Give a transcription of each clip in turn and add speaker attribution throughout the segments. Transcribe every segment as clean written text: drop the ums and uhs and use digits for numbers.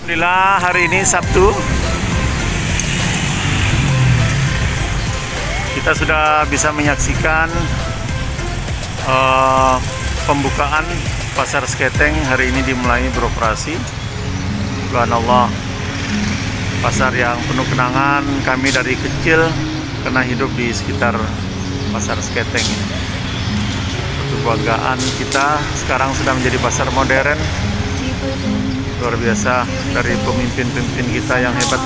Speaker 1: Alhamdulillah hari ini Sabtu kita sudah bisa menyaksikan pembukaan Pasar Seketeng hari ini dimulai beroperasi. Subhanallah, pasar yang penuh kenangan, kami dari kecil pernah hidup di sekitar Pasar Seketeng ini. Kebanggaan kita sekarang sudah menjadi pasar modern. Luar biasa dari pemimpin-pemimpin kita yang hebat.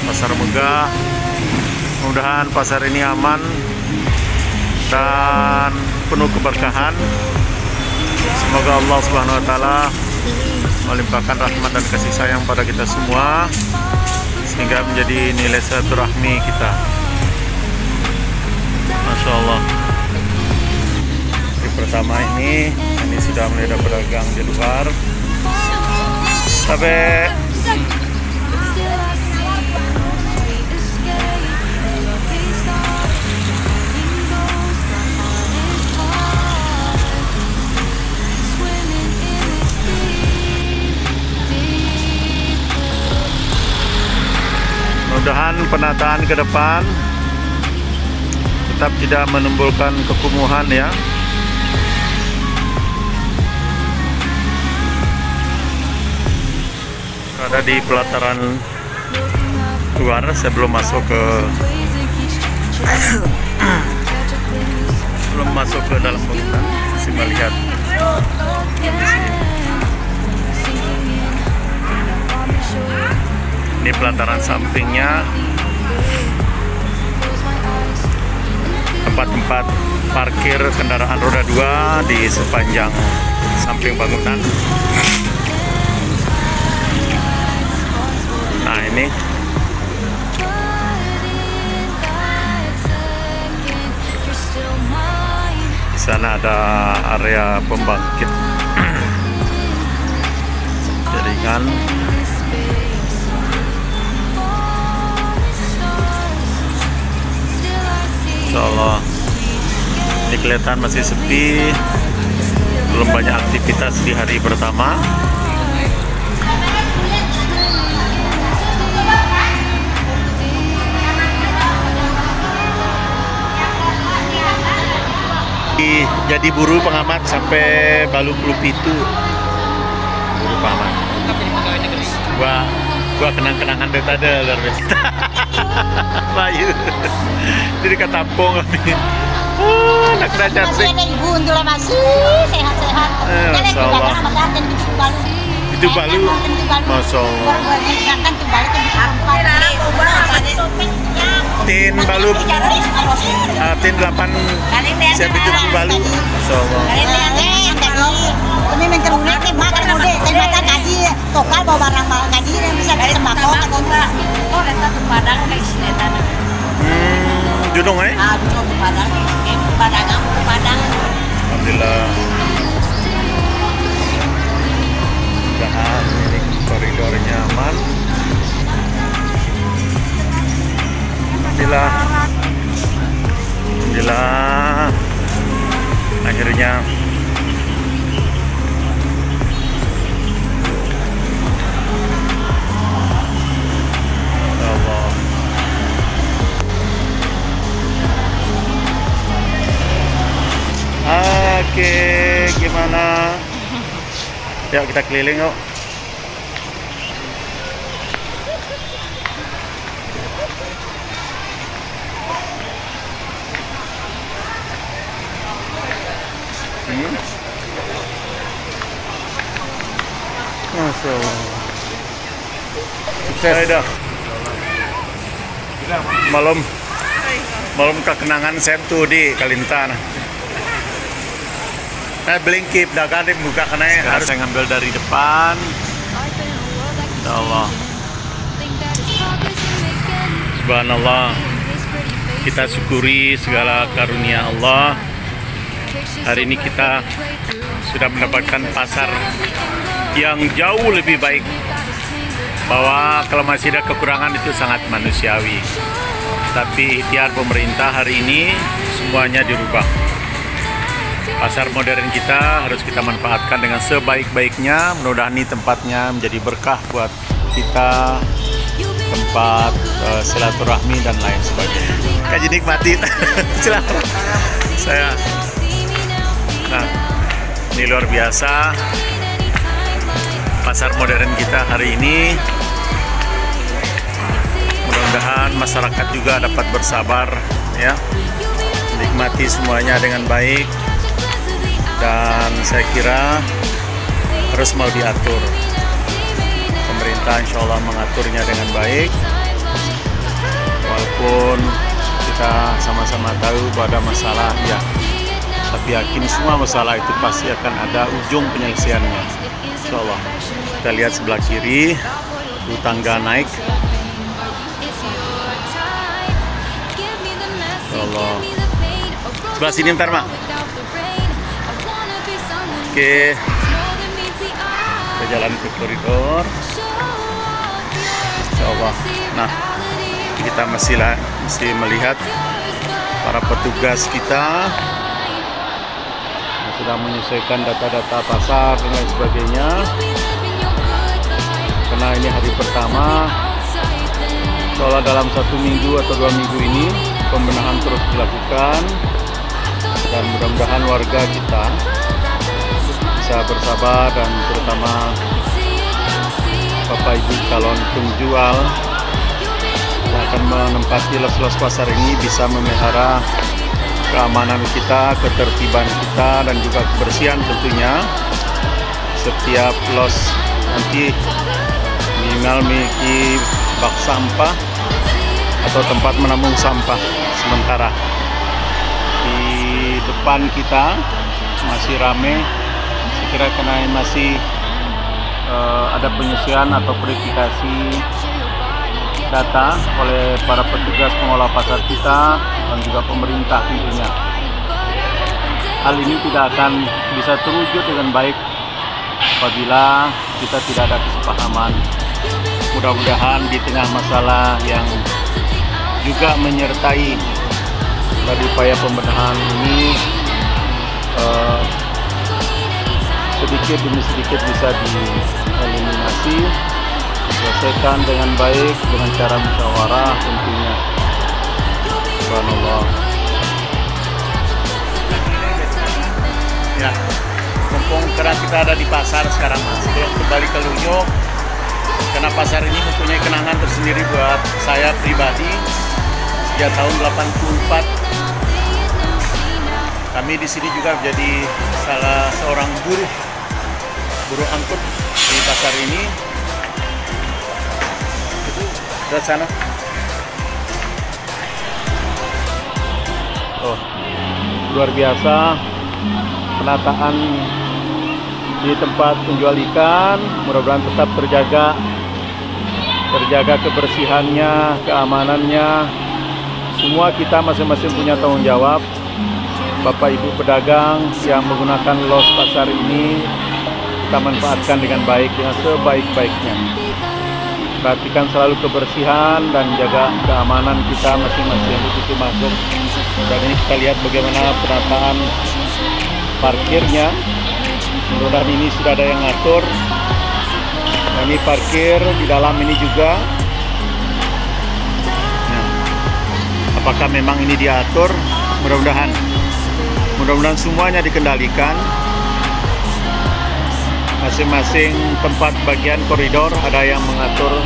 Speaker 1: Pasar megah. Mudah-mudahan pasar ini aman dan penuh keberkahan. Semoga Allah Subhanahu wa taala melimpahkan rahmat dan kasih sayang pada kita semua sehingga menjadi nilai silaturahmi kita. Masya Allah. Pertama ini sudah mulai ada pedagang di luar. Sampai mudah-mudahan penataan ke depan tetap tidak menimbulkan kekumuhan ya. Ada di pelataran luar, saya belum masuk ke dalam bangunan, masih melihat kondisi. Ini pelataran sampingnya, tempat-tempat parkir kendaraan roda 2 di sepanjang samping bangunan. Nah ini di sana ada area pembangkit jaringan. Insyaallah ini kelihatan masih sepi, belum banyak aktivitas di hari pertama. Jadi buru pengamat sampai Balu Pitu. Buru pengamat. Gua kenang-kenangan dari tadi luar biasa. Bayu. Jadi ketampung nih. Anak dahsyat sih.
Speaker 2: Masih sehat-sehat.
Speaker 1: Masyaallah. Itu Balu. Masyaallah. Tin Balu. Tin 8 siap itu Balu. Masyaallah.
Speaker 2: Kami menceruni makan mode, ternyata gaji tokal bawa barang gaji yang bisa sembako kan. Oh, eta tuh Padang kayak istilah.
Speaker 1: Junung eh?
Speaker 2: Ah, junung ke Padang. Ke Padang.
Speaker 1: Alhamdulillah. Mudah-mudahan ini koridornya aman. Alhamdulillah. Alhamdulillah. Akhirnya Allah. Oke, gimana? Yuk kita keliling yuk. Masya Allah. Sukses. Dah. Malam kekenangan saya tuh di Kalintan. Belingkip dagang di buka kena harus saya ngambil dari depan. Ya Allah. Subhanallah. Kita syukuri segala karunia Allah. Hari ini kita sudah mendapatkan pasar yang jauh lebih baik. Bahwa kalau masih ada kekurangan itu sangat manusiawi. Tapi ikhtiar pemerintah hari ini semuanya dirubah. Pasar modern kita harus kita manfaatkan dengan sebaik-baiknya. Mudah-mudahan ini tempatnya menjadi berkah buat kita, tempat silaturahmi dan lain sebagainya. Kaji nikmati. Silakan. Nah, ini luar biasa pasar modern kita hari ini. Mudah-mudahan masyarakat juga dapat bersabar ya, menikmati semuanya dengan baik, dan saya kira harus mau diatur. Pemerintah insya Allah mengaturnya dengan baik, walaupun kita sama-sama tahu bahwa ada masalah ya, tapi yakin semua masalah itu pasti akan ada ujung penyelesaiannya insya Allah. Kita lihat sebelah kiri, itu tangga naik. Allah. Sebelah sini ntar Mak. Oke, kita jalan ke koridor. Insya Allah. Nah, kita masih melihat para petugas kita yang sedang menyesuaikan data-data pasar dan lain sebagainya. Karena ini hari pertama, insya Allah dalam 1 minggu atau 2 minggu ini pembenahan terus dilakukan, dan mudah-mudahan warga kita bisa bersabar, dan terutama Bapak Ibu calon penjual yang akan menempati los-los pasar ini bisa memelihara keamanan kita, ketertiban kita, dan juga kebersihan tentunya. Setiap los nanti minimal memiliki bak sampah atau tempat menampung sampah sementara. Di depan kita masih rame, saya kira karena masih ada penyesuaian atau verifikasi data oleh para petugas pengelola pasar kita dan juga pemerintah tentunya. Hal ini tidak akan bisa terwujud dengan baik apabila kita tidak ada kesepahaman. Mudah-mudahan di tengah masalah yang juga menyertai dari upaya pembenahan ini, sedikit demi sedikit bisa dieliminasi, diselesaikan dengan baik dengan cara musyawarah tentunya. Subhanallah. Ya, mumpung karena kita ada di pasar sekarang Mas, belum kembali ke Lunyuk, karena pasar ini mempunyai kenangan tersendiri buat saya pribadi. Sejak tahun 84 kami di sini juga menjadi salah seorang buruh angkut di pasar ini. Itu dari sana. Oh, luar biasa penataan di tempat penjual ikan. Mudah-mudahan tetap terjaga kebersihannya, keamanannya. Semua kita masing-masing punya tanggung jawab. Bapak Ibu pedagang yang menggunakan los pasar ini, kita manfaatkan dengan baik, dengan sebaik-baiknya. Perhatikan selalu kebersihan dan jaga keamanan kita masing-masing begitu masuk. Dan ini kita lihat bagaimana penataan parkirnya. Mudah-mudahan ini sudah ada yang ngatur. Nah, ini parkir di dalam ini juga. Nah, apakah memang ini diatur? Mudah-mudahan semuanya dikendalikan. Masing-masing tempat bagian koridor ada yang mengatur,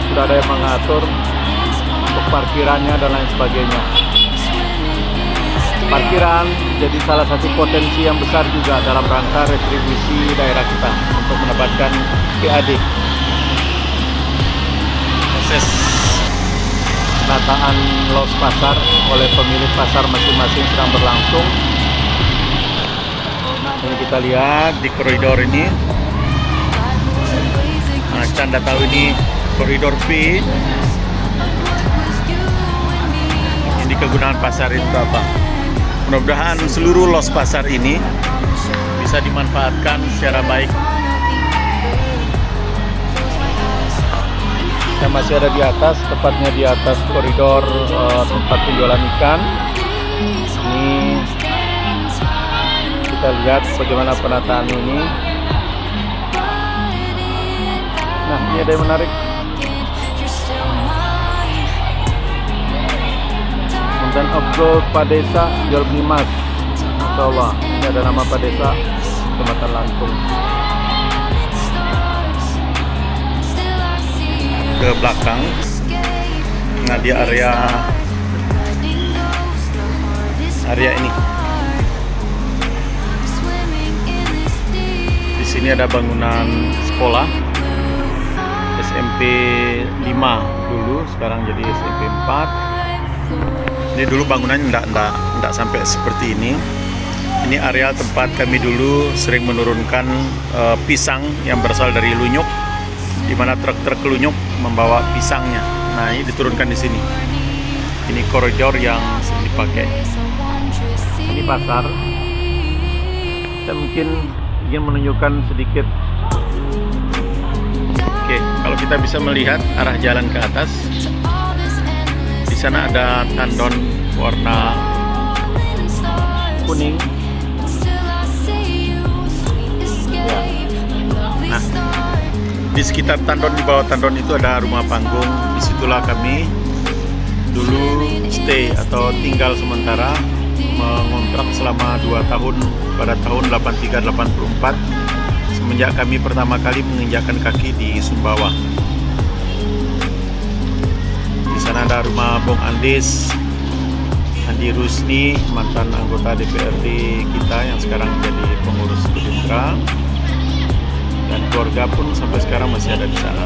Speaker 1: sudah ada yang mengatur untuk parkirannya dan lain sebagainya. Parkiran jadi salah satu potensi yang besar juga dalam rangka retribusi daerah kita untuk mendapatkan PAD. Proses penataan los pasar oleh pemilik pasar masing-masing sedang berlangsung. Ini kita lihat di koridor ini. Nah, Canda tahu ini koridor B. Ini kegunaan pasar itu apa? Mudah-mudahan seluruh los pasar ini bisa dimanfaatkan secara baik. Yang masih ada di atas, tepatnya di atas koridor tempat penjualan ikan. Ini kita lihat bagaimana penataan ini. Nah, ini ada yang menarik. Sultan Abdul Padesa jual beli emas. Masya Allah, ini ada nama Padesa, Kecamatan Lantung. Ke belakang, nah di area ini. Di sini ada bangunan sekolah SMP 5 dulu, sekarang jadi SMP 4. Ini dulu bangunannya enggak sampai seperti ini. Ini area tempat kami dulu sering menurunkan pisang yang berasal dari Lunyuk, di mana truk-truk Lunyuk membawa pisangnya. Nah, ini diturunkan di sini. Ini koridor yang sering dipakai. Ini pasar. Saya mungkin ingin menunjukkan sedikit. Oke, kalau kita bisa melihat arah jalan ke atas, di sana ada tandon warna kuning. Ya. Nah, di sekitar tandon, di bawah tandon itu ada rumah panggung. Disitulah kami dulu stay atau tinggal sementara, mengontrak selama 2 tahun pada tahun 83-84 semenjak kami pertama kali menginjakkan kaki di Sumbawa. Di sana ada rumah Bung Andis, Andi Rusni, mantan anggota DPRD kita yang sekarang jadi pengurus Gerindra, dan keluarga pun sampai sekarang masih ada di sana.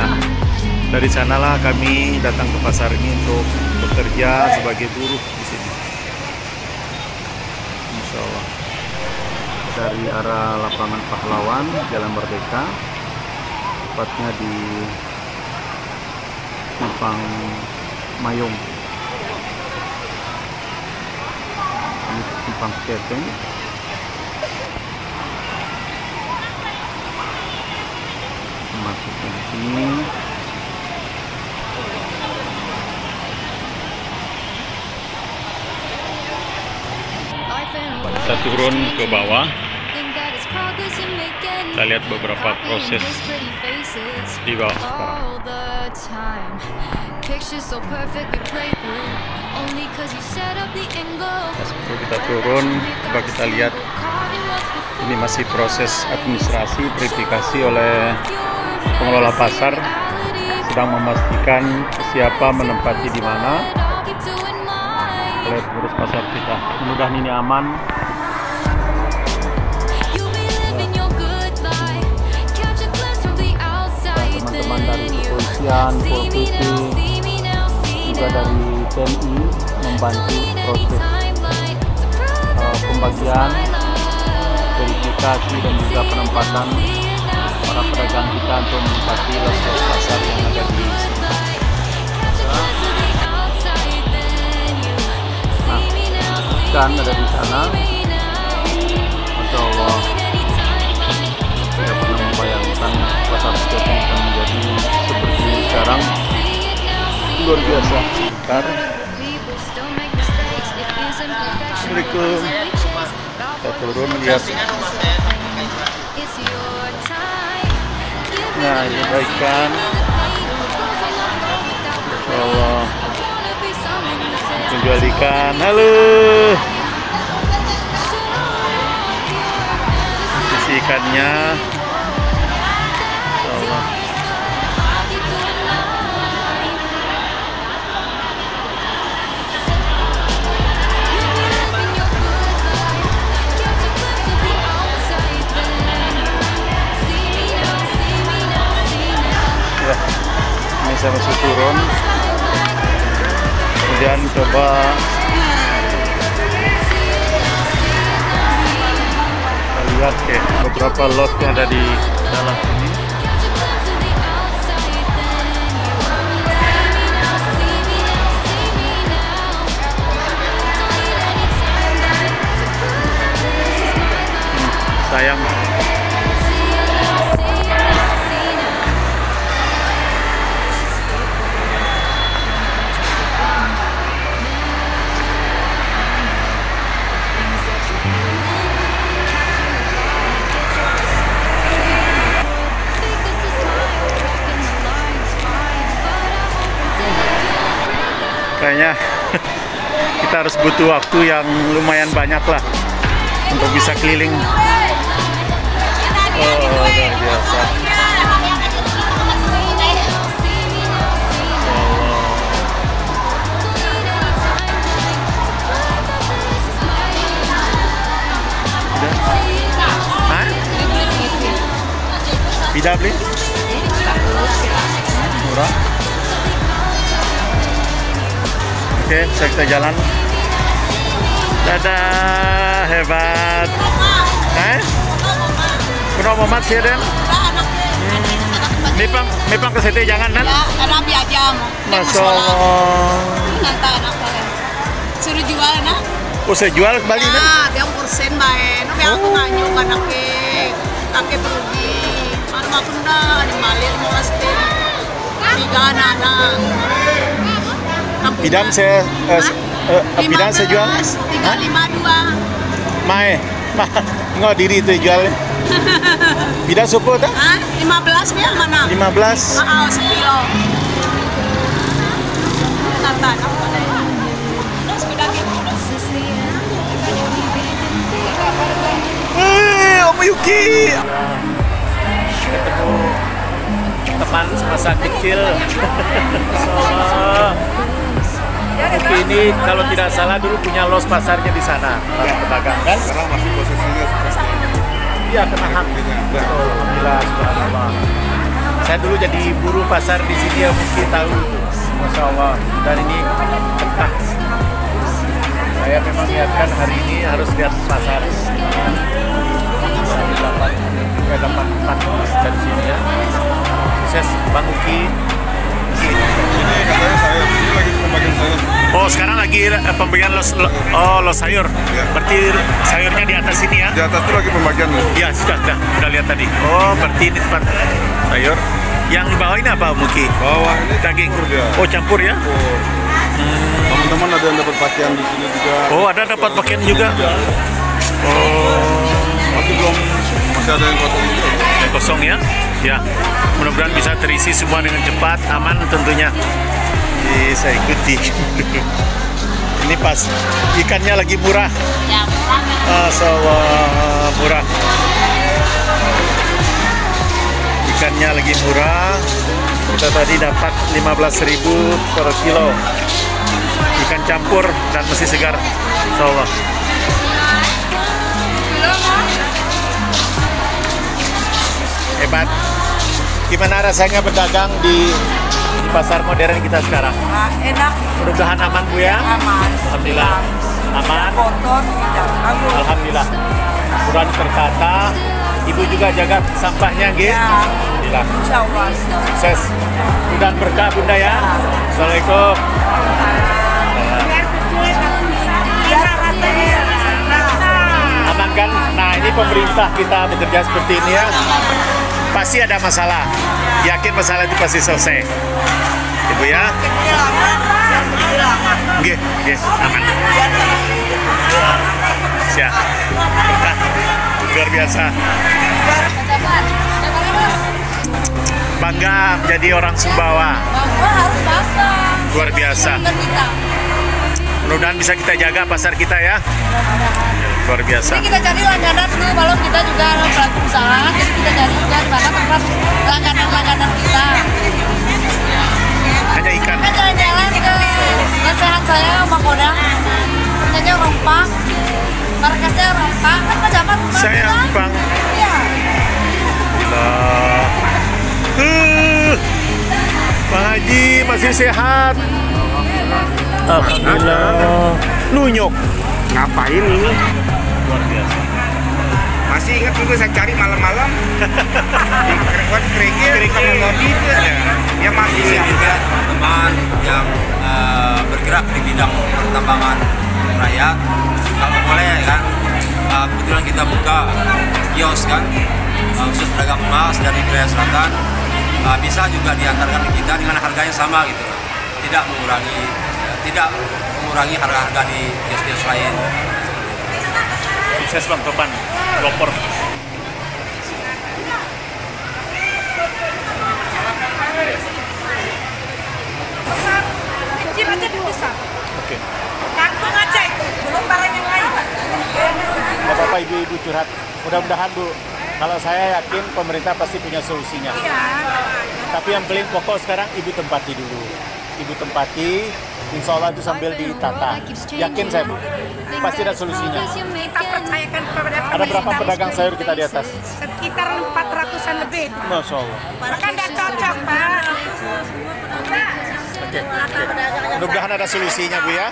Speaker 1: Nah, dari sanalah kami datang ke pasar ini untuk bekerja sebagai buruh di sini. Insya Allah. Dari arah lapangan Pahlawan, Jalan Merdeka, tepatnya di Simpang Mayung. Ini Simpang Keteng. Masuk ke sini. Kita turun ke bawah. Kita lihat beberapa proses di bawah sekarang. Nah, sebelum kita turun, coba kita lihat. Ini masih proses administrasi verifikasi oleh pengelola pasar, sedang memastikan siapa menempati di mana oleh pengurus pasar kita. Mudah-mudahan ini aman. Teman-teman dari kepolisian, Polisi, juga dari TNI membantu proses pembagian, verifikasi, dan juga penempatan para pedagang kita untuk menempati los-los pasar yang ada di sini. Nah, ikan ada di sana. Masya Allah, tidak pernah membayangkan pasar Seketeng akan menjadi seperti sekarang. Luar biasa. Bentar. Assalamualaikum. Kita turun lihat. Nah, ini ikan. Masya Allah. Menjual ikan. Halo. Isi ikannya. Masya Allah. Ini saya masih turun, kemudian coba kita lihat beberapa lot yang ada di dalam sini. Sayang. kayaknya kita harus butuh waktu yang lumayan banyak lah untuk bisa keliling. Oh, luar biasa. Hah? Tidak beli? Murah. Oke, kita jalan. Dadah, hebat. Kuno Muhammad sih Den? Mipang ke situ jangan Dan?
Speaker 2: Ya, karena aja mau.
Speaker 1: Masya Allah.
Speaker 2: Nanti anak suruh jual nak.
Speaker 1: Oh, saya jual kembali nih?
Speaker 2: Nah, dia persen main. Tapi aku nganyu kan kakek pergi. Mana aku dah di Malir mau pasti. Tiga anak.
Speaker 1: Bidan saya jual.
Speaker 2: 352.
Speaker 1: Mae, nggak diri itu jual. Bidan supo tak?
Speaker 2: 15 biar mana?
Speaker 1: 15.
Speaker 2: Sekilo. Nanti apa deh? Sepeda gitu.
Speaker 1: Om Yuki. Ketemu teman semasa kecil. Yuki ini kalau tidak salah dulu punya los pasarnya di sana, pedagang kan?
Speaker 3: Sekarang masih posisinya seperti
Speaker 1: Iya, kena hak. Betul, alhamdulillah, subhanallah. Saya dulu jadi buruh pasar di sini ya, mesti tahu. Masya Allah. Dan ini betah. Saya memang niatkan hari ini harus lihat pasar. Saya dapat 4 dari sini ya. Sukses Bang Uki.
Speaker 3: ini katanya sayur, ini lagi pembagian sayur.
Speaker 1: Oh, sekarang lagi pembagian los sayur.
Speaker 3: Ya.
Speaker 1: Berarti sayurnya di atas sini ya?
Speaker 3: Di atas tuh lagi pembagian nih.
Speaker 1: Ya, sudah lihat tadi. Oh, berarti ini tempat sayur. Yang di bawah ini apa, Muki?
Speaker 3: Bawah ini
Speaker 1: Daging.
Speaker 3: campur dia.
Speaker 1: Oh, campur ya?
Speaker 3: Teman-teman ada yang dapat pakaian di sini juga.
Speaker 1: Oh, ada dapat pakaian juga. Oh,
Speaker 3: Masih ada yang kosong juga.
Speaker 1: yang kosong ya? Ya. Mudah-mudahan bisa terisi semua dengan cepat, aman tentunya. Saya ikuti. Ini pas ikannya lagi murah.
Speaker 2: Ya,
Speaker 1: Murah. Ikannya lagi murah. Kita tadi dapat 15.000 per kilo. Ikan campur dan masih segar. Insyaallah. Hebat. Gimana rasanya berdagang di pasar modern kita sekarang?
Speaker 4: Enak,
Speaker 1: Mudah-mudahan aman Bu ya.
Speaker 4: aman,
Speaker 1: Alhamdulillah. Aman.
Speaker 4: kotor, tidak bagus.
Speaker 1: Alhamdulillah. Kurang tertata. Ibu juga jaga sampahnya, nggih.
Speaker 4: Ya.
Speaker 1: Alhamdulillah.
Speaker 4: Insya Allah.
Speaker 1: Sukses. Mudah berkah Bunda ya. Assalamualaikum. Aman kan? Nah, ini pemerintah kita bekerja seperti ini ya. Pasti ada masalah. Yakin masalah itu pasti selesai. Ibu ya. Nggih, nggih, aman. Siap. Berkah. Luar biasa. Bangga menjadi orang Sumbawa.
Speaker 4: Harus basah.
Speaker 1: Luar biasa. Mudah-mudahan bisa kita jaga pasar kita ya. Luar biasa.
Speaker 4: Ini kita cari langganan dulu, kalau kita juga pelaku usaha, jadi kita cari juga di mana tempat langganan kita.
Speaker 1: Hanya ikan.
Speaker 4: Kan jalan-jalan ke lesehan saya, Oma Kodang, punyanya Rompang, markasnya Rompang, kan pejabat
Speaker 1: Saya Bang.
Speaker 4: Iya.
Speaker 1: Alhamdulillah. Pak Haji masih sehat. Alhamdulillah. Lunyuk.
Speaker 5: Ngapain ini?
Speaker 1: Luar biasa.
Speaker 5: Masih ingat dulu saya cari malam-malam di buat kerikil kalau lobby itu ya. Ya masih
Speaker 6: Ini juga teman yang bergerak di bidang pertambangan rakyat. Kalau boleh kan, kebetulan kita buka kios kan, khusus pedagang emas dari wilayah selatan, bisa juga diantarkan ke kita dengan harganya sama gitu, tidak mengurangi harga-harga di kios-kios lain.
Speaker 1: Sukses Bang Topan. Pelopor.
Speaker 2: aja bisa.
Speaker 1: Oke.
Speaker 2: Kangkung aja itu, belum barang yang lain.
Speaker 1: Bapak-bapak, ibu-ibu curhat. Mudah-mudahan Bu, kalau saya yakin pemerintah pasti punya solusinya.
Speaker 2: Iya.
Speaker 1: Tapi yang paling pokok sekarang Ibu tempati dulu. Ibu tempati, insya Allah itu sambil ditata. Yakin saya Bu, pasti ada solusinya.
Speaker 2: Kita percayakan kepada pemerintah.
Speaker 1: Ada berapa pedagang sayur kita di atas?
Speaker 2: Sekitar 400-an lebih.
Speaker 1: Masya Allah.
Speaker 2: Maka tidak cocok, Pak.
Speaker 1: Oke. Mudah-mudahan ada solusinya Bu ya.